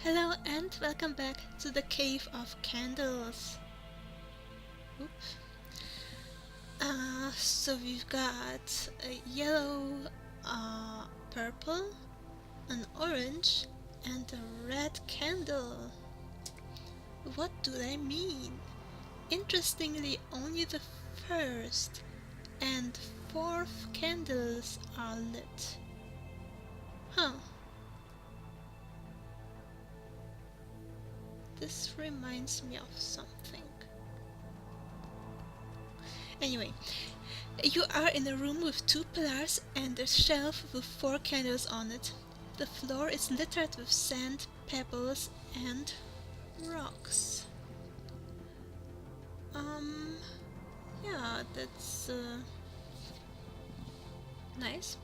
Hello and welcome back to the Cave of Candles. Oops. So we've got a yellow, purple, an orange, and a red candle. What do they mean? Interestingly, only the first and fourth candles are lit. Huh. This reminds me of something. Anyway, you are in a room with two pillars and a shelf with four candles on it. The floor is littered with sand, pebbles, and rocks. Yeah, that's nice.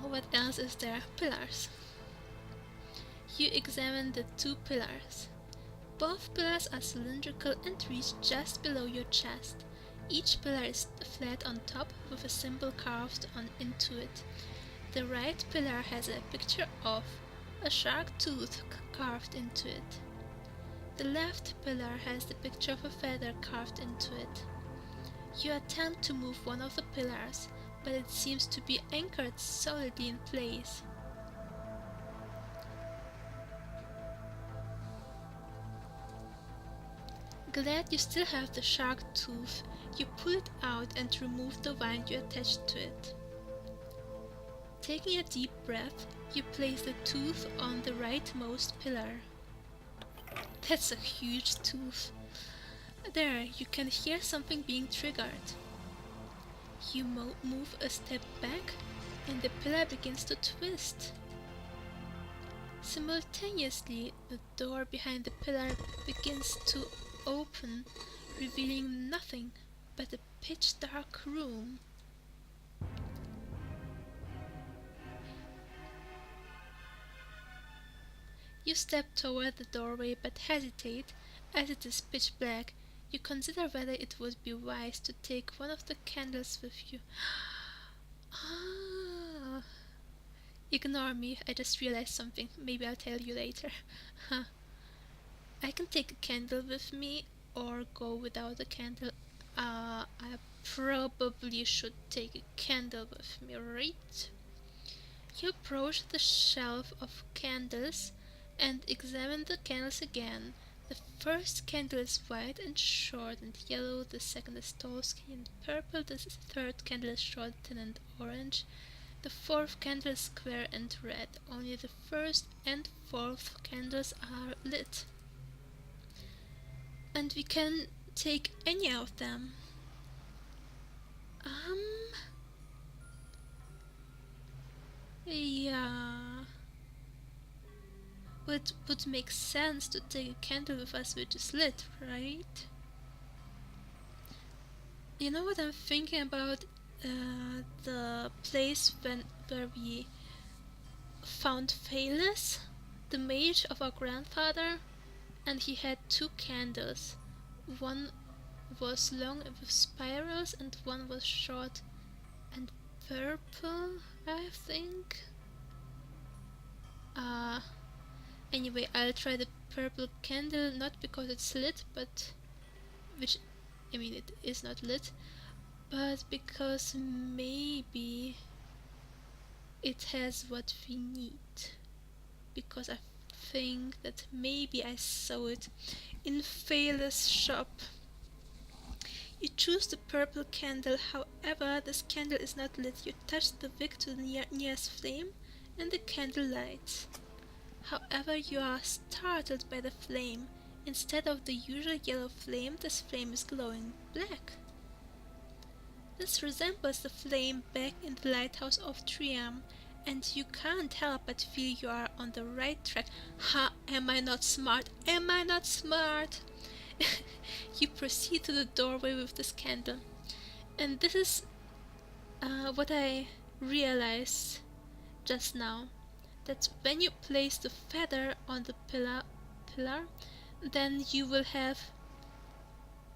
What else is there? Pillars. You examine the two pillars. Both pillars are cylindrical and reach just below your chest. Each pillar is flat on top with a symbol carved into it. The right pillar has a picture of a shark tooth carved into it. The left pillar has the picture of a feather carved into it. You attempt to move one of the pillars, but it seems to be anchored solidly in place. Glad you still have the shark tooth, you pull it out and remove the vine you attached to it. Taking a deep breath, you place the tooth on the rightmost pillar. That's a huge tooth. There, you can hear something being triggered. You move a step back, and the pillar begins to twist. Simultaneously, the door behind the pillar begins to open, revealing nothing but a pitch-dark room. You step toward the doorway but hesitate, as it is pitch black. You consider whether it would be wise to take one of the candles with you. Ah. Ignore me, I just realized something. Maybe I'll tell you later. I can take a candle with me or go without a candle. I probably should take a candle with me, right? You approach the shelf of candles and examine the candles again. The first candle is white and short and yellow, the second is tall, skinny and purple, the third candle is short, thin and orange, the fourth candle is square and red. Only the first and fourth candles are lit. And we can take any of them. Yeah. It would make sense to take a candle with us which is lit, right? You know what I'm thinking about? The place where we found Phaelus, the mage of our grandfather, and he had two candles. One was long with spirals and one was short and purple, I think. Anyway, I'll try the purple candle, not because it's lit, but it is not lit, but because maybe it has what we need. Because I think that maybe I saw it in Phaelus' shop. You choose the purple candle, however, this candle is not lit. You touch the wick to the nearest flame, and the candle lights. However, you are startled by the flame. Instead of the usual yellow flame, this flame is glowing black. This resembles the flame back in the lighthouse of Triam, and you can't help but feel you are on the right track. Ha! Am I not smart? Am I not smart? You proceed to the doorway with this candle. And this is what I realized just now. That when you place the feather on the pillar, then you will have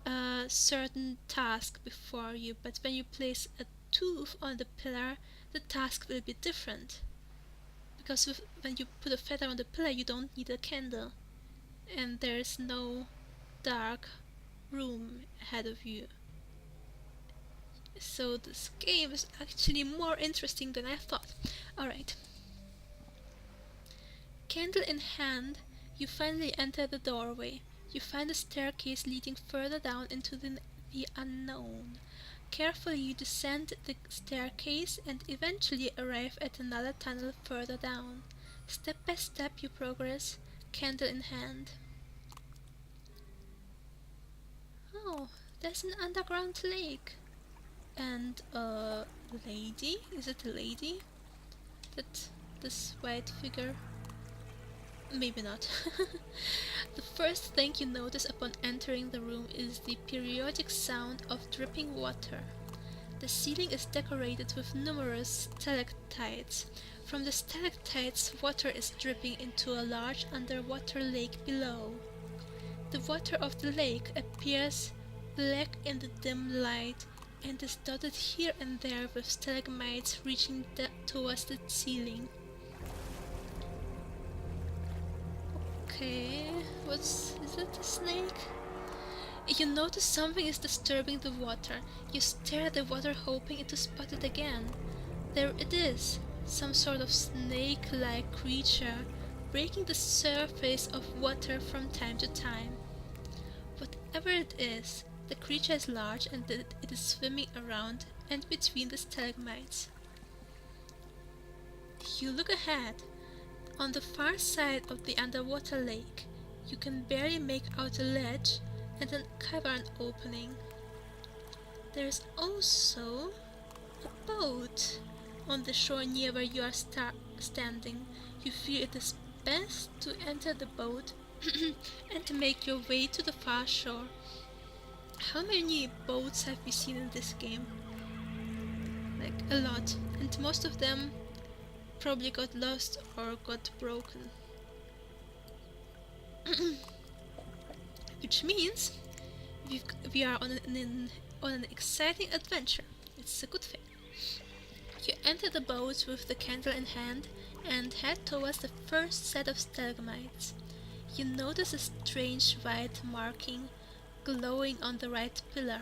a certain task before you. But when you place a tooth on the pillar, the task will be different. because when you put a feather on the pillar, you don't need a candle, and there's no dark room ahead of you. So this game is actually more interesting than I thought. Alright. Candle in hand, you finally enter the doorway. You find a staircase leading further down into the unknown. Carefully you descend the staircase and eventually arrive at another tunnel further down. Step by step you progress, candle in hand. Oh, there's an underground lake. And a lady? Is it a lady? This white figure? Maybe not. The first thing you notice upon entering the room is the periodic sound of dripping water. The ceiling is decorated with numerous stalactites. From the stalactites, water is dripping into a large underwater lake below. The water of the lake appears black in the dim light and is dotted here and there with stalagmites reaching towards the ceiling. Okay, is it a snake? You notice something is disturbing the water. You stare at the water hoping to spot it again. There it is, some sort of snake-like creature breaking the surface of water from time to time. Whatever it is, the creature is large and it is swimming around and between the stalagmites. You look ahead. On the far side of the underwater lake, you can barely make out a ledge and a cavern opening. There is also a boat on the shore near where you are standing. You feel it is best to enter the boat and to make your way to the far shore. How many boats have we seen in this game? Like, a lot. And most of them probably got lost or got broken. Which means we are on an exciting adventure. It's a good thing. You enter the boat with the candle in hand and head towards the first set of stalagmites. You notice a strange white marking glowing on the right pillar.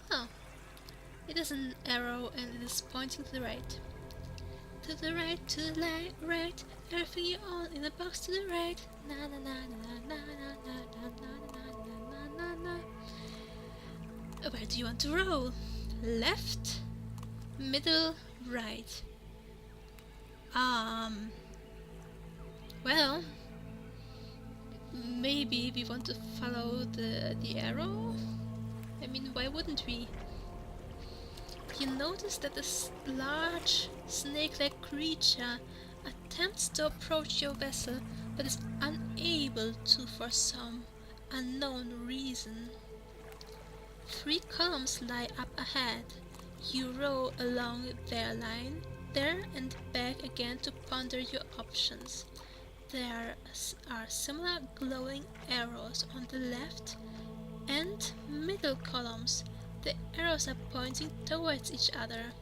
Oh, it is an arrow and it is pointing to the right. To the right, to the right, everything you own in a box to the right. Na na na na na na na na na na na na. Where do you want to roll? Left, middle, right. Well, maybe we want to follow the arrow? I mean, why wouldn't we? You notice that this large, snake-like creature attempts to approach your vessel, but is unable to for some unknown reason. 3 columns lie up ahead. You row along their line, there and back again to ponder your options. There are similar glowing arrows on the left and middle columns. The arrows are pointing towards each other.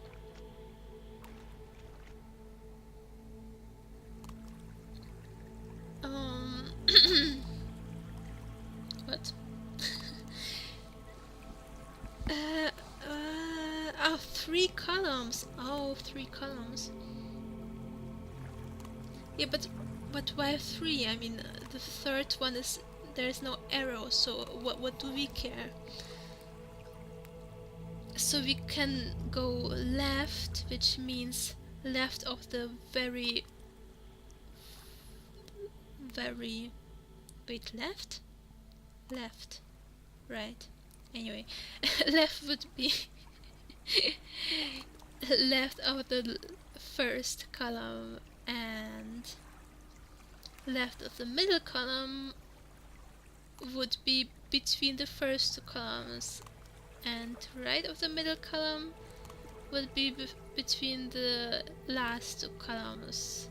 What? Oh, 3 columns. Oh, 3 columns. Yeah, but why 3? I mean, the third one is there's no arrow, so what do we care? So we can go left, which means left of the very wait, left, right. Anyway, left would be left of the first column, and left of the middle column would be between the first 2 columns, and right of the middle column would be between the last 2 columns,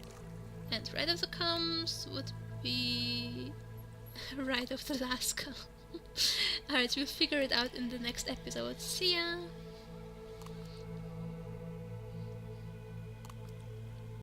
and right of the columns would be right of the last column. Alright, we'll figure it out in the next episode. See ya!